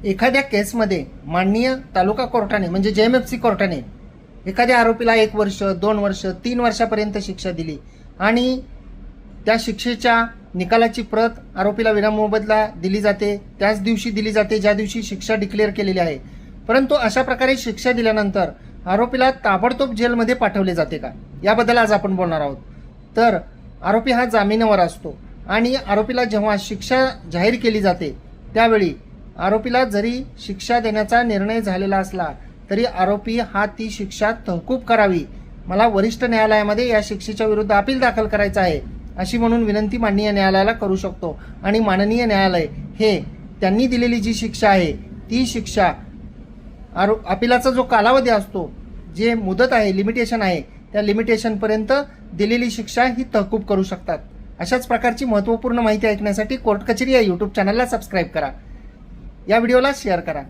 एखाद्या केसमध्ये माननीय तालुका कोर्टाने म्हणजे JMFC कोर्टाने एखाद्या आरोपीला 1 वर्ष 2 वर्ष 3 वर्षापर्यंत शिक्षा दिली आणि त्या शिक्षेच्या निकालाची प्रत आरोपीला विनामोबदला दिली जाते, त्याच दिवशी दिली जाते ज्या दिवशी शिक्षा डिक्लेअर केलेली आहे। परंतु अशा प्रकारे शिक्षा दिल्यानंतर आरोपीला ताबडतोब जेलमध्ये पाठवले जाते का, याबद्दल आज आपण बोलणार आहोत। तर आरोपी हा जामिनावर असतो आणि आरोपीला जेव्हा शिक्षा जाहीर केली जाते त्यावेळी आरोपीला जरी शिक्षा देण्याचा निर्णय झालेला असला तरी आरोपी हा ती शिक्षा तहकूब करावी, मला वरिष्ठ न्यायालयामध्ये या शिक्षेच्या विरुद्ध अपील दाखल करायचं आहे अशी म्हणून विनंती माननीय न्यायालयाला करू शकतो। आणि माननीय न्यायालय हे त्यांनी दिलेली जी शिक्षा आहे ती शिक्षा अपीलाचा जो कालावधी असतो, जे मुदत आहे, लिमिटेशन आहे, त्या लिमिटेशनपर्यंत दिलेली शिक्षा ही तहकूब करू शकतात। अशाच प्रकारची महत्त्वपूर्ण माहिती ऐकण्यासाठी कोर्ट कचेरी या YouTube चॅनलला सबस्क्राईब करा, या व्हिडिओला शेअर करा।